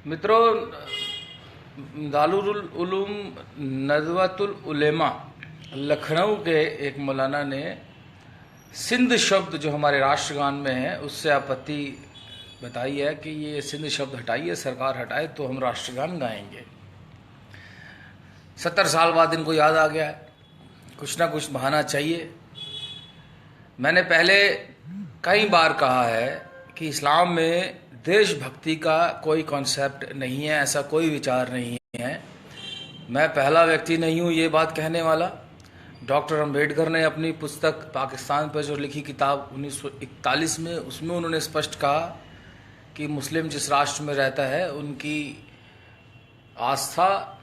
मित्रों, दारुल उलूम नदवतुल उलेमा लखनऊ के एक मौलाना ने सिंध शब्द जो हमारे राष्ट्रगान में है उससे आपत्ति बताई है कि ये सिंध शब्द हटाइए, सरकार हटाए तो हम राष्ट्रगान गाएंगे। 70 साल बाद इनको याद आ गया है, कुछ ना कुछ बहाना चाहिए। मैंने पहले कई बार कहा है कि इस्लाम में देशभक्ति का कोई कॉन्सेप्ट नहीं है, ऐसा कोई विचार नहीं है। मैं पहला व्यक्ति नहीं हूँ ये बात कहने वाला। डॉक्टर अंबेडकर ने अपनी पुस्तक पाकिस्तान पर जो लिखी किताब 1941 में, उसमें उन्होंने स्पष्ट कहा कि मुस्लिम जिस राष्ट्र में रहता है उनकी आस्था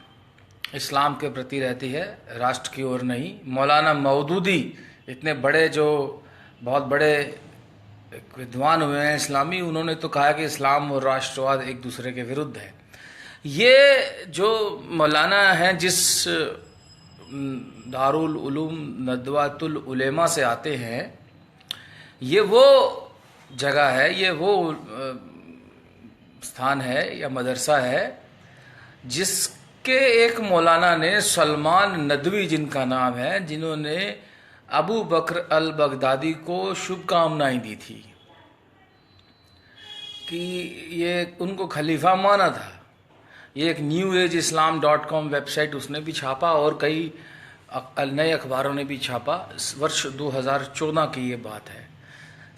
इस्लाम के प्रति रहती है, राष्ट्र की ओर नहीं। मौलाना मौदूदी इतने बड़े, जो बहुत बड़े विद्वान हुए हैं इस्लामी, उन्होंने तो कहा कि इस्लाम और राष्ट्रवाद एक दूसरे के विरुद्ध है। ये जो मौलाना हैं जिस दारुल उलूम नदवातुल उलेमा से आते हैं, ये वो जगह है, ये वो स्थान है या मदरसा है जिसके एक मौलाना ने, सलमान नदवी जिनका नाम है, जिन्होंने अबू बकर अल बगदादी को शुभकामनाएं दी थी कि ये उनको खलीफा माना था। ये एक न्यू एज इस्लाम.com वेबसाइट उसने भी छापा और कई नए अखबारों ने भी छापा। वर्ष 2014 की ये बात है,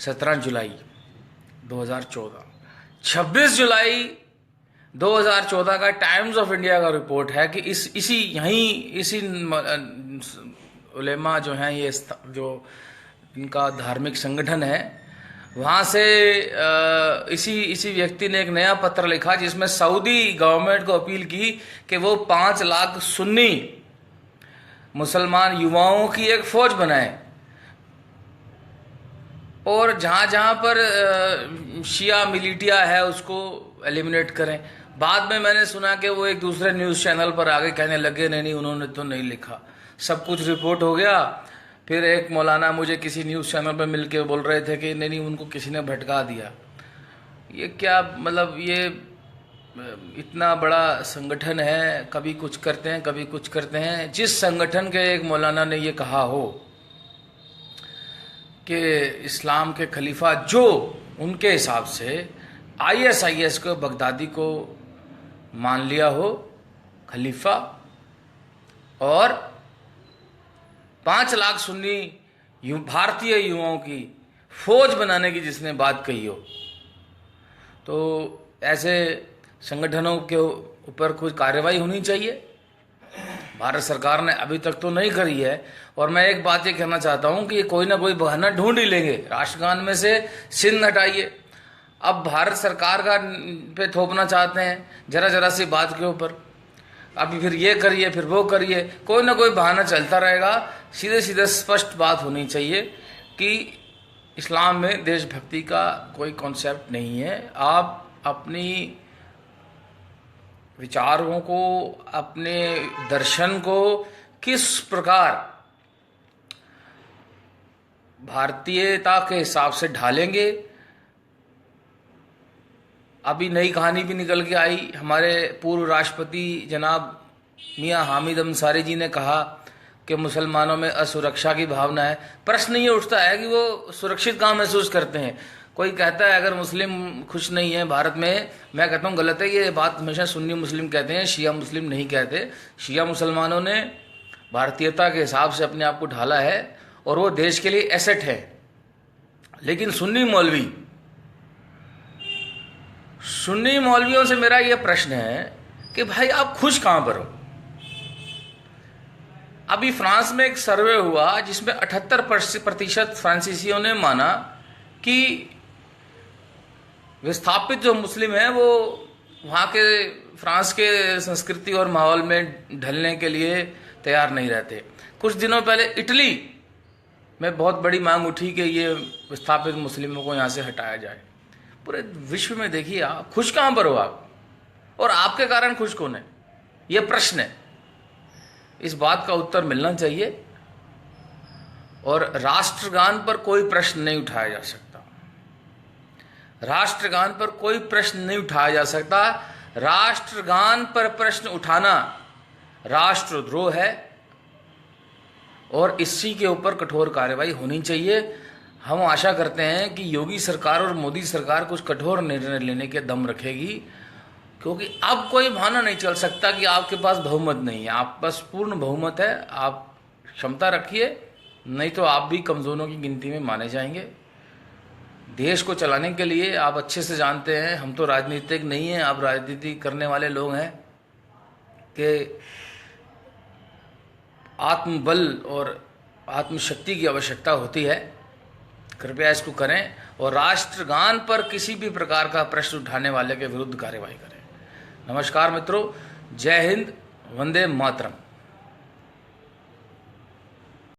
17 जुलाई 2014। 26 जुलाई 2014 का टाइम्स ऑफ इंडिया का रिपोर्ट है कि इसी उलेमा जो हैं, ये जो इनका धार्मिक संगठन है, वहाँ से इसी व्यक्ति ने एक नया पत्र लिखा जिसमें सऊदी गवर्नमेंट को अपील की कि वो 5 लाख सुन्नी मुसलमान युवाओं की एक फौज बनाए और जहाँ जहाँ पर शिया मिलिटिया है उसको एलिमिनेट करें। बाद में मैंने सुना कि वो एक दूसरे न्यूज़ चैनल पर आगे कहने लगे नहीं उन्होंने तो नहीं लिखा, सब कुछ रिपोर्ट हो गया। फिर एक मौलाना मुझे किसी न्यूज़ चैनल पर मिलके बोल रहे थे कि नहीं उनको किसी ने भटका दिया। ये क्या मतलब, ये इतना बड़ा संगठन है, कभी कुछ करते हैं कभी कुछ करते हैं। जिस संगठन के एक मौलाना ने ये कहा हो कि इस्लाम के खलीफा, जो उनके हिसाब से ISIS को, बगदादी को मान लिया हो खलीफा, और 5 लाख सुन्नी भारतीय युवाओं की फौज बनाने की जिसने बात कही हो, तो ऐसे संगठनों के ऊपर कुछ कार्रवाई होनी चाहिए। भारत सरकार ने अभी तक तो नहीं करी है। और मैं एक बात ये कहना चाहता हूं कि कोई ना कोई बहाना ढूंढ ही लेंगे। राष्ट्रगान में से सिंध हटाइए, अब भारत सरकार का पे थोपना चाहते हैं जरा जरा सी बात के ऊपर। अभी फिर ये करिए फिर वो करिए, कोई ना कोई बहाना चलता रहेगा। सीधे सीधे स्पष्ट बात होनी चाहिए कि इस्लाम में देशभक्ति का कोई कॉन्सेप्ट नहीं है। आप अपनी विचारों को, अपने दर्शन को किस प्रकार भारतीयता के हिसाब से ढालेंगे। अभी नई कहानी भी निकल के आई। हमारे पूर्व राष्ट्रपति जनाब मियां हामिद अंसारी जी ने कहा कि मुसलमानों में असुरक्षा की भावना है। प्रश्न ये उठता है कि वो सुरक्षित कहाँ महसूस करते हैं। कोई कहता है अगर मुस्लिम खुश नहीं है भारत में, मैं कहता हूँ गलत है। ये बात हमेशा सुन्नी मुस्लिम कहते हैं, शिया मुस्लिम नहीं कहते। शिया मुसलमानों ने भारतीयता के हिसाब से अपने आप को ढाला है और वो देश के लिए एसेट है। लेकिन सुन्नी मौलवियों से मेरा ये प्रश्न है कि भाई आप खुश कहाँ पर हो। अभी फ्रांस में एक सर्वे हुआ जिसमें 78% फ्रांसीसियों ने माना कि विस्थापित जो मुस्लिम हैं वो वहाँ के फ्रांस के संस्कृति और माहौल में ढलने के लिए तैयार नहीं रहते। कुछ दिनों पहले इटली में बहुत बड़ी मांग उठी कि ये विस्थापित मुस्लिमों को यहाँ से हटाया जाए। पूरे विश्व में देखिए आप खुश कहाँ पर हो आप, और आपके कारण खुश कौन है, ये प्रश्न है। इस बात का उत्तर मिलना चाहिए। और राष्ट्रगान पर कोई प्रश्न नहीं उठाया जा सकता। राष्ट्रगान पर कोई प्रश्न नहीं उठाया जा सकता। राष्ट्रगान पर प्रश्न उठाना राष्ट्रद्रोह है और इसी के ऊपर कठोर कार्रवाई होनी चाहिए। हम आशा करते हैं कि योगी सरकार और मोदी सरकार कुछ कठोर निर्णय लेने के दम रखेगी, क्योंकि अब कोई बहाना नहीं चल सकता कि आपके पास बहुमत नहीं है। आप पास पूर्ण बहुमत है, आप क्षमता रखिए, नहीं तो आप भी कमजोरों की गिनती में माने जाएंगे। देश को चलाने के लिए आप अच्छे से जानते हैं, हम तो राजनीतिक नहीं हैं, आप राजनीति करने वाले लोग हैं, कि आत्मबल और आत्मशक्ति की आवश्यकता होती है। कृपया इसको करें और राष्ट्रगान पर किसी भी प्रकार का प्रश्न उठाने वाले के विरुद्ध कार्रवाई करें। नमस्कार मित्रों, जय हिंद, वंदे मातरम।